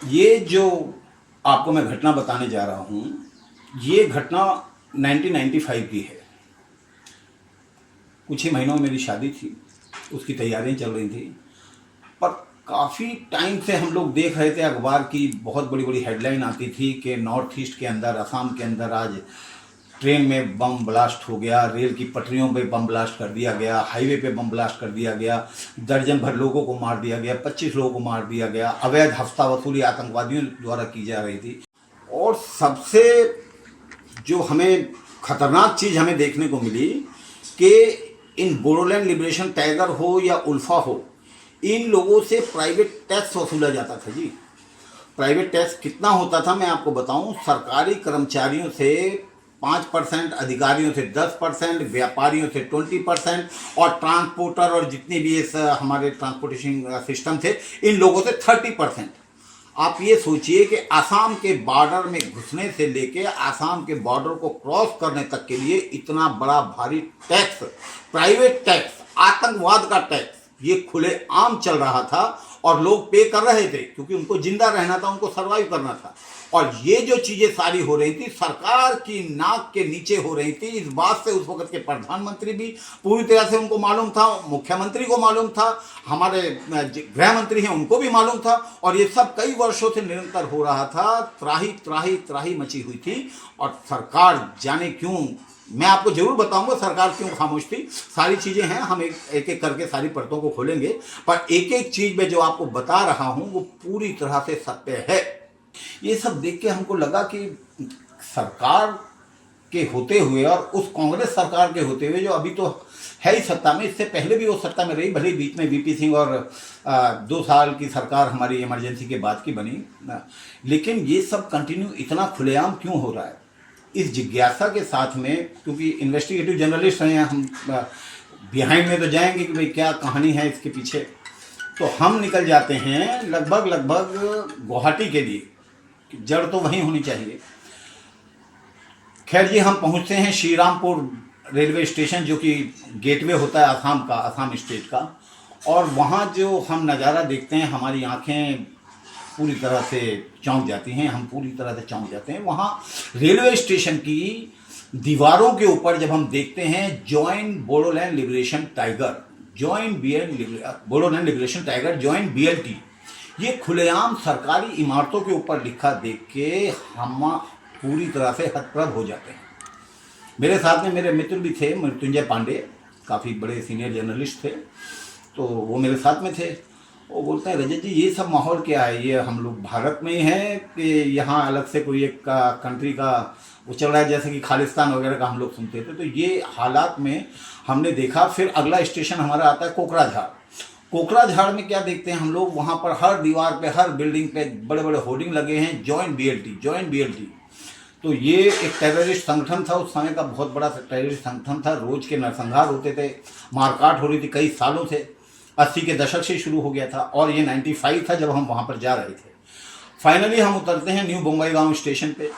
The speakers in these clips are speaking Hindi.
ये जो आपको मैं घटना बताने जा रहा हूँ, ये घटना 1995 की है। कुछ ही महीनों में मेरी शादी थी, उसकी तैयारियां चल रही थी। पर काफ़ी टाइम से हम लोग देख रहे थे, अखबार की बहुत बड़ी बड़ी हेडलाइन आती थी कि नॉर्थ ईस्ट के अंदर, असम के अंदर आज ट्रेन में बम ब्लास्ट हो गया, रेल की पटरियों पे बम ब्लास्ट कर दिया गया, हाईवे पे बम ब्लास्ट कर दिया गया, दर्जन भर लोगों को मार दिया गया, 25 लोगों को मार दिया गया, अवैध हफ्ता वसूली आतंकवादियों द्वारा की जा रही थी। और सबसे जो हमें खतरनाक चीज़ हमें देखने को मिली कि इन बोडोलैंड लिबरेशन टाइगर हो या उल्फा हो, इन लोगों से प्राइवेट टैक्स वसूला जाता था जी। प्राइवेट टैक्स कितना होता था मैं आपको बताऊं, सरकारी कर्मचारियों से 5%, अधिकारियों से 10%, व्यापारियों से 20% और ट्रांसपोर्टर और जितने भी इस हमारे ट्रांसपोर्टेशन सिस्टम थे, इन लोगों से 30%। आप ये सोचिए कि आसाम के बॉर्डर में घुसने से लेके आसाम के बॉर्डर को क्रॉस करने तक के लिए इतना बड़ा भारी टैक्स, प्राइवेट टैक्स, आतंकवाद का टैक्स, ये खुले आम चल रहा था और लोग पे कर रहे थे क्योंकि उनको जिंदा रहना था, उनको सरवाइव करना था। और ये जो चीजें सारी हो रही थी सरकार की नाक के नीचे हो रही थी। इस बात से उस वक्त के प्रधानमंत्री भी पूरी तरह से उनको मालूम था, मुख्यमंत्री को मालूम था, हमारे गृह मंत्री हैं उनको भी मालूम था। और ये सब कई वर्षों से निरंतर हो रहा था, त्राही त्राही त्राही मची हुई थी। और सरकार जाने क्यों, मैं आपको जरूर बताऊंगा सरकार क्यों खामोश थी। सारी चीजें हैं, हम एक एक करके सारी परतों को खोलेंगे, पर एक एक चीज में जो आपको बता रहा हूं वो पूरी तरह से सत्य है। ये सब देख के हमको लगा कि सरकार के होते हुए और उस कांग्रेस सरकार के होते हुए जो अभी तो है ही सत्ता में, इससे पहले भी वो सत्ता में रही, भले बीच में वीपी सिंह और 2 साल की सरकार हमारी इमरजेंसी के बाद की बनी, लेकिन ये सब कंटिन्यू इतना खुलेआम क्यों हो रहा है, इस जिज्ञासा के साथ में, क्योंकि इन्वेस्टिगेटिव जर्नलिस्ट हैं हम, बिहाइंड में तो जाएंगे कि भाई क्या कहानी है इसके पीछे। तो हम निकल जाते हैं लगभग गुवाहाटी के लिए, जड़ तो वहीं होनी चाहिए। खैर जी, हम पहुंचते हैं श्रीरामपुर रेलवे स्टेशन, जो कि गेटवे होता है असम का, असम स्टेट का। और वहाँ जो हम नज़ारा देखते हैं, हमारी आंखें पूरी तरह से चौंक जाती हैं, हम पूरी तरह से चौंक जाते हैं। वहाँ रेलवे स्टेशन की दीवारों के ऊपर जब हम देखते हैं joint Bodoland liberation tiger, Bodoland liberation tiger joint BLT, ये खुलेआम सरकारी इमारतों के ऊपर लिखा देख के हम पूरी तरह से हतप्रभ हो जाते हैं। मेरे साथ में मेरे मित्र भी थे, मृत्युंजय पांडे, काफ़ी बड़े सीनियर जर्नलिस्ट थे, तो वो मेरे साथ में थे। वो बोलते हैं रजत जी ये सब माहौल क्या है, ये हम लोग भारत में ही हैं कि यहाँ अलग से कोई एक कंट्री का वो चल रहा है, जैसे कि खालिस्तान वगैरह का हम लोग सुनते थे। तो ये हालात में हमने देखा। फिर अगला स्टेशन हमारा आता है कोकराझार। कोकराझार में क्या देखते हैं हम लोग, वहाँ पर हर दीवार पे, हर बिल्डिंग पे बड़े बड़े होर्डिंग लगे हैं, जॉइंट BLT। तो ये एक टेररिस्ट संगठन था, उस समय का बहुत बड़ा टेररिस्ट संगठन था। रोज के नरसंहार होते थे, मारकाट हो रही थी कई सालों से, 80 के दशक से शुरू हो गया था और ये 95 था जब हम वहाँ पर जा रहे थे। फाइनली हम उतरते हैं न्यू बंबईगांव स्टेशन पे,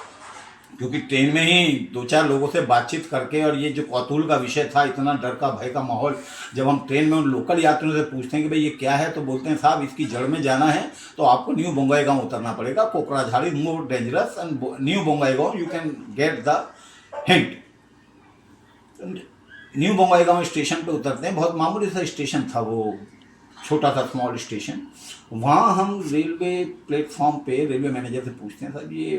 क्योंकि ट्रेन में ही 2-4 लोगों से बातचीत करके, और ये जो कौतूहल का विषय था, इतना डर का भय का माहौल, जब हम ट्रेन में उन लोकल यात्रियों से पूछते हैं कि भाई ये क्या है, तो बोलते हैं साहब इसकी जड़ में जाना है तो आपको न्यू बंबईगांव उतरना पड़ेगा, Kokrajhar is more dangerous and new Bongaigaon you can get the hint. New Bongaigaon station पे उतरते हैं, बहुत मामूली सा स्टेशन था वो, छोटा सा स्मॉल स्टेशन। वहाँ हम रेलवे प्लेटफॉर्म पे रेलवे मैनेजर से पूछते हैं, साहब ये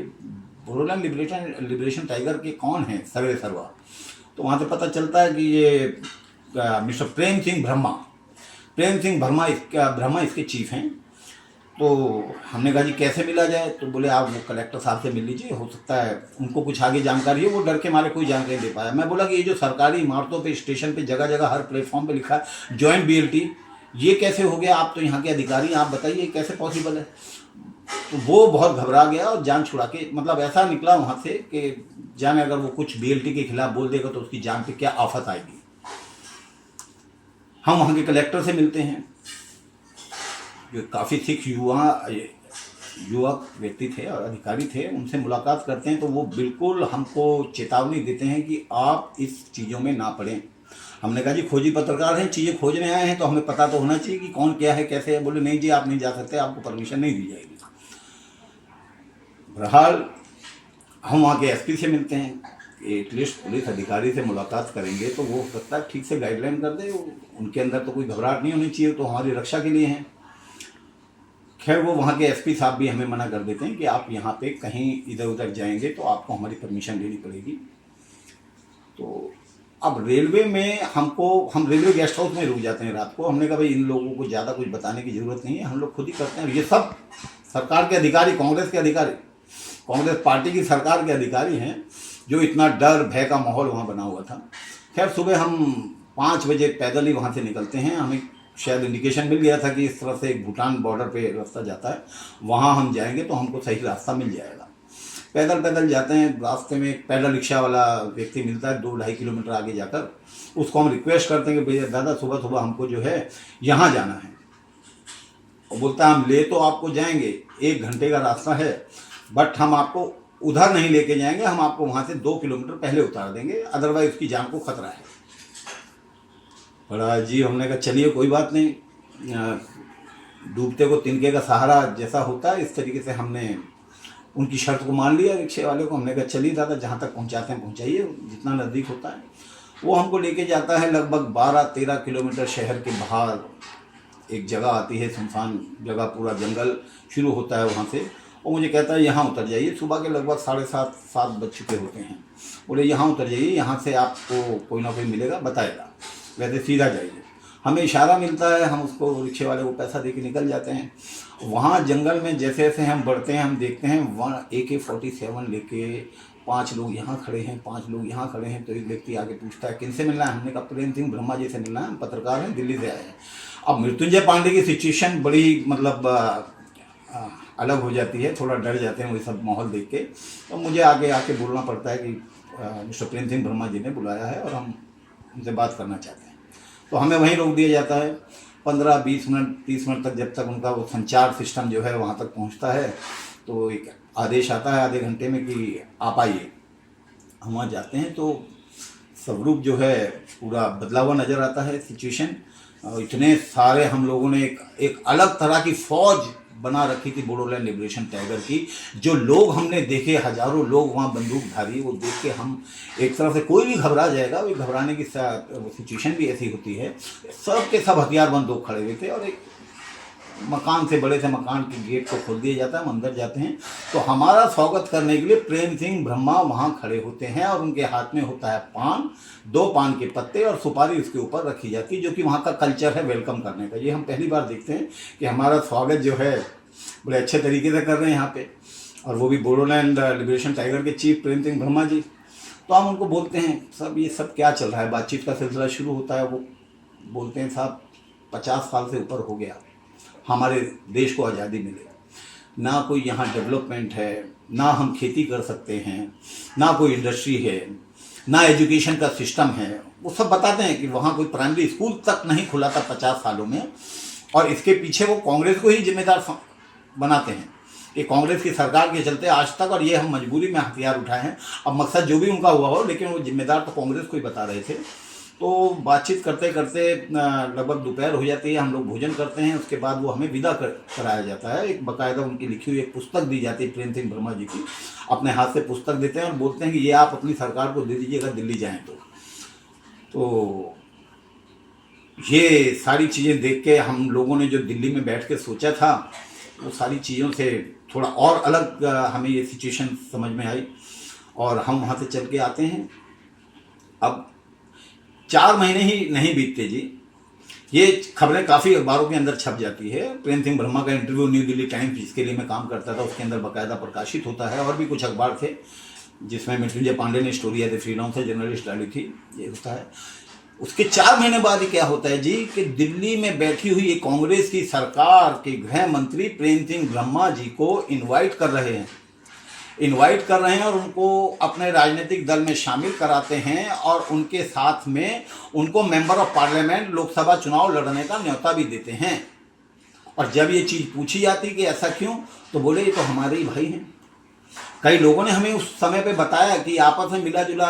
बोडोलैंड लिबरेशन टाइगर के कौन है सर्वे सर्वा। तो वहाँ से पता चलता है कि ये मिस्टर प्रेम सिंह ब्रह्मा इसके चीफ हैं। तो हमने कहा जी कैसे मिला जाए, तो बोले आप वो कलेक्टर साहब से मिल लीजिए, हो सकता है उनको कुछ आगे जानकारी है। वो डर के मारे कोई जानकारी दे पाया। मैं बोला कि ये जो सरकारी इमारतों पे, स्टेशन पे, जगह जगह हर प्लेटफॉर्म पे लिखा है जॉइंट BLT, ये कैसे हो गया, आप तो यहाँ के अधिकारी, आप बताइए कैसे पॉसिबल है। तो वो बहुत घबरा गया और जान छुड़ा के, मतलब ऐसा निकला वहाँ से कि जाने अगर वो कुछ BLT के खिलाफ बोल देगा तो उसकी जान पे क्या आफत आएगी। हम वहाँ के कलेक्टर से मिलते हैं, जो काफ़ी सिख युवक व्यक्ति थे और अधिकारी थे। उनसे मुलाकात करते हैं तो वो बिल्कुल हमको चेतावनी देते हैं कि आप इस चीज़ों में ना पड़ें। हमने कहा जी खोजी पत्रकार हैं, चीज़ें खोजने आए हैं तो हमें पता तो होना चाहिए कि कौन क्या है कैसे है। बोले नहीं जी आप नहीं जा सकते, आपको परमिशन नहीं दी जाएगी। बहरहाल हम वहाँ के एसपी से मिलते हैं, एटलीस्ट पुलिस अधिकारी से मुलाकात करेंगे तो वो हो सकता है ठीक से गाइडलाइन कर दे। उनके अंदर तो कोई घबराहट नहीं होनी चाहिए, तो हमारी रक्षा के लिए हैं। खैर वो वहाँ के एसपी साहब भी हमें मना कर देते हैं कि आप यहाँ पे कहीं इधर उधर जाएंगे तो आपको हमारी परमिशन लेनी पड़ेगी। तो अब रेलवे में हम रेलवे गेस्ट हाउस में रुक जाते हैं रात को। हमने कहा भाई इन लोगों को ज़्यादा कुछ बताने की ज़रूरत नहीं है, हम लोग खुद ही करते हैं। ये सब सरकार के अधिकारी, कांग्रेस के अधिकारी, कांग्रेस पार्टी की सरकार के अधिकारी हैं जो इतना डर भय का माहौल वहाँ बना हुआ था। खैर सुबह हम 5 बजे पैदल ही वहाँ से निकलते हैं। हमें शायद इंडिकेशन मिल गया था कि इस तरह से एक भूटान बॉर्डर पे रास्ता जाता है, वहाँ हम जाएंगे तो हमको सही रास्ता मिल जाएगा। पैदल पैदल जाते हैं। रास्ते में एक पैदल रिक्शा वाला व्यक्ति मिलता है 2-2.5 किलोमीटर आगे जाकर। उसको हम रिक्वेस्ट करते हैं कि भैया दादा सुबह सुबह हमको जो है यहाँ जाना है। और बोलता है हम ले तो आपको जाएंगे, 1 घंटे का रास्ता है, बट हम आपको उधर नहीं लेके जाएंगे, हम आपको वहाँ से 2 किलोमीटर पहले उतार देंगे, अदरवाइज उसकी जान को खतरा है। बड़ा जी हमने कहा चलिए कोई बात नहीं, डूबते को तिनके का सहारा जैसा होता है इस तरीके से हमने उनकी शर्त को मान लिया रिक्शे वाले को। हमने कहा चलिए दादा जहाँ तक पहुँचाते हैं पहुँचाइए, जितना नज़दीक होता है। वो हमको लेके जाता है लगभग 12-13 किलोमीटर शहर के बाहर। एक जगह आती है, सुनसान जगह, पूरा जंगल शुरू होता है वहाँ से। और मुझे कहता है यहाँ उतर जाइए। सुबह के लगभग 7:30 बज चुके होते हैं। बोले यहाँ उतर जाइए, यहाँ से आपको कोई ना कोई मिलेगा, बताएगा, वैसे सीधा जाइए। हमें इशारा मिलता है, हम उसको रिक्शे वाले को पैसा दे के निकल जाते हैं। वहाँ जंगल में जैसे जैसे हम बढ़ते हैं हम देखते हैं वहाँ AK-47 लेके 5 लोग यहाँ खड़े हैं, 5 लोग यहाँ खड़े हैं। तो एक व्यक्ति आगे पूछता है किनसे मिलना है? हमने कहा प्रेम सिंह ब्रह्मा जी से मिलना है, हम पत्रकार हैं, दिल्ली से आए हैं। अब मृत्युंजय पांडे की सिचुएशन बड़ी मतलब अलग हो जाती है, थोड़ा डर जाते हैं वो सब माहौल देख के। तो मुझे आके बोलना पड़ता है कि मिस्टर प्रेम सिंह ब्रह्मा जी ने बुलाया है और हम उनसे बात करना चाहते हैं। तो हमें वहीं रोक दिया जाता है 15-20 मिनट 30 मिनट तक, जब तक उनका वो संचार सिस्टम जो है वहाँ तक पहुँचता है। तो एक आदेश आता है आधे घंटे में कि आप आइए। हम वहाँ जाते हैं तो स्वरूप जो है पूरा बदला हुआ नज़र आता है सिचुएशन। इतने सारे हम लोगों ने एक अलग तरह की फौज बना रखी थी बोडोलैंड लिबरेशन टाइगर की। जो लोग हमने देखे, हजारों लोग वहाँ बंदूकधारी, वो देख के हम एक तरह से कोई भी घबरा जाएगा। वो घबराने की सिचुएशन भी ऐसी होती है। सब के सब हथियारबंद लोग खड़े हुए थे और एक मकान से, बड़े से मकान के गेट को खोल दिया जाता है। हम अंदर जाते हैं तो हमारा स्वागत करने के लिए प्रेम सिंह ब्रह्मा वहाँ खड़े होते हैं और उनके हाथ में होता है पान, 2 पान के पत्ते और सुपारी उसके ऊपर रखी जाती है, जो कि वहाँ का कल्चर है वेलकम करने का। ये हम पहली बार देखते हैं कि हमारा स्वागत जो है बड़े अच्छे तरीके से कर रहे हैं यहाँ पे, और वो भी बोडोलैंड लिबरेशन टाइगर के चीफ प्रेम सिंह ब्रह्मा जी। तो हम उनको बोलते हैं सब ये सब क्या चल रहा है। बातचीत का सिलसिला शुरू होता है। वो बोलते हैं साहब 50 साल से ऊपर हो गया हमारे देश को आज़ादी मिले, ना कोई यहाँ डेवलपमेंट है, ना हम खेती कर सकते हैं, ना कोई इंडस्ट्री है, ना एजुकेशन का सिस्टम है। वो सब बताते हैं कि वहाँ कोई प्राइमरी स्कूल तक नहीं खुला था 50 सालों में, और इसके पीछे वो कांग्रेस को ही जिम्मेदार बनाते हैं। ये कांग्रेस की सरकार के चलते आज तक, और ये हम मजबूरी में हथियार उठाए हैं। अब मकसद जो भी उनका हुआ हो, लेकिन वो जिम्मेदार तो कांग्रेस को ही बता रहे थे। तो बातचीत करते करते लगभग दोपहर हो जाती है। हम लोग भोजन करते हैं, उसके बाद वो हमें विदा कराया जाता है। एक बाकायदा उनकी लिखी हुई एक पुस्तक दी जाती है प्रेम सिंह ब्रह्मा जी की। अपने हाथ से पुस्तक देते हैं और बोलते हैं कि ये आप अपनी सरकार को दे दीजिए अगर दिल्ली जाएँ तो ये सारी चीज़ें देख के हम लोगों ने जो दिल्ली में बैठ के सोचा था, वो सारी चीज़ों से थोड़ा और अलग हमें ये सिचुएशन समझ में आई और हम वहाँ से चल के आते हैं। अब 4 महीने ही नहीं बीतते जी, ये खबरें काफ़ी अखबारों के अंदर छप जाती है। प्रेम सिंह ब्रह्मा का इंटरव्यू न्यू दिल्ली टाइम्स, जिसके लिए मैं काम करता था, उसके अंदर बाकायदा प्रकाशित होता है। और भी कुछ अखबार थे जिसमें मृत्युंजय पांडे ने स्टोरी एज ए फ्रीडम से जर्नलिस्ट डाली थी। ये होता है। उसके 4 महीने बाद ही क्या होता है जी कि दिल्ली में बैठी हुई एक कांग्रेस की सरकार के गृह मंत्री प्रेम सिंह ब्रह्मा जी को इनवाइट कर रहे हैं और उनको अपने राजनीतिक दल में शामिल कराते हैं और उनके साथ में उनको मेंबर ऑफ पार्लियामेंट लोकसभा चुनाव लड़ने का न्योता भी देते हैं। और जब ये चीज़ पूछी जाती कि ऐसा क्यों, तो बोले ये तो हमारे ही भाई हैं। कई लोगों ने हमें उस समय पे बताया कि आपस में मिला जुला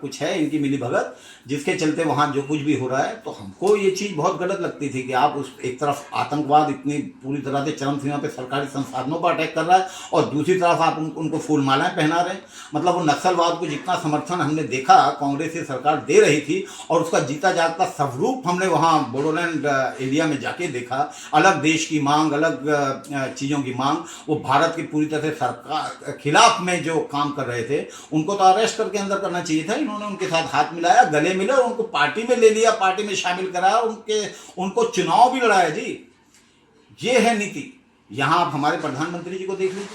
कुछ है इनकी मिली भगत, जिसके चलते वहाँ जो कुछ भी हो रहा है। तो हमको ये चीज़ बहुत गलत लगती थी कि आप उस एक तरफ आतंकवाद इतनी पूरी तरह से चरम सीमा पे सरकारी संसाधनों पर अटैक कर रहा है और दूसरी तरफ आप उनको फूल मालाएं पहना रहे हैं। मतलब वो नक्सलवाद को जितना समर्थन हमने देखा कांग्रेस की सरकार दे रही थी और उसका जीता जागता स्वरूप हमने वहाँ बोडोलैंड एरिया में जाके देखा। अलग देश की मांग, अलग चीज़ों की मांग, वो भारत की पूरी तरह से सरकार खिलाफ में जो काम कर रहे थे उनको तो अरेस्ट करके अंदर करना चाहिए था। इन्होंने उनके साथ हाथ मिलाया, गले मिले और उनको पार्टी में ले लिया, पार्टी में शामिल कराया, उनको चुनाव भी लड़ाया। जी ये है नीति। यहां आप हमारे प्रधानमंत्री जी को देख लीजिए,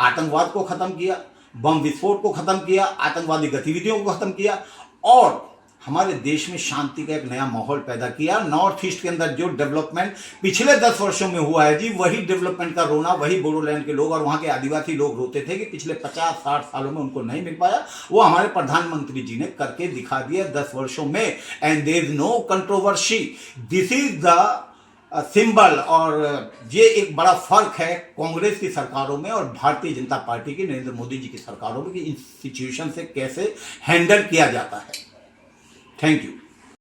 आतंकवाद को खत्म किया, बम विस्फोट को खत्म किया, आतंकवादी गतिविधियों को खत्म किया और हमारे देश में शांति का एक नया माहौल पैदा किया। नॉर्थ ईस्ट के अंदर जो डेवलपमेंट पिछले 10 वर्षों में हुआ है जी, वही डेवलपमेंट का रोना वही बोडोलैंड के लोग और वहां के आदिवासी लोग रोते थे कि पिछले 50-60 सालों में उनको नहीं मिल पाया। वो हमारे प्रधानमंत्री जी ने करके दिखा दिया 10 वर्षों में। And there is no controversy, this is the symbol. और ये एक बड़ा फर्क है कांग्रेस की सरकारों में और भारतीय जनता पार्टी की, नरेंद्र मोदी जी की सरकारों में कि इन सिचुएशन से कैसे हैंडल किया जाता है। Thank you.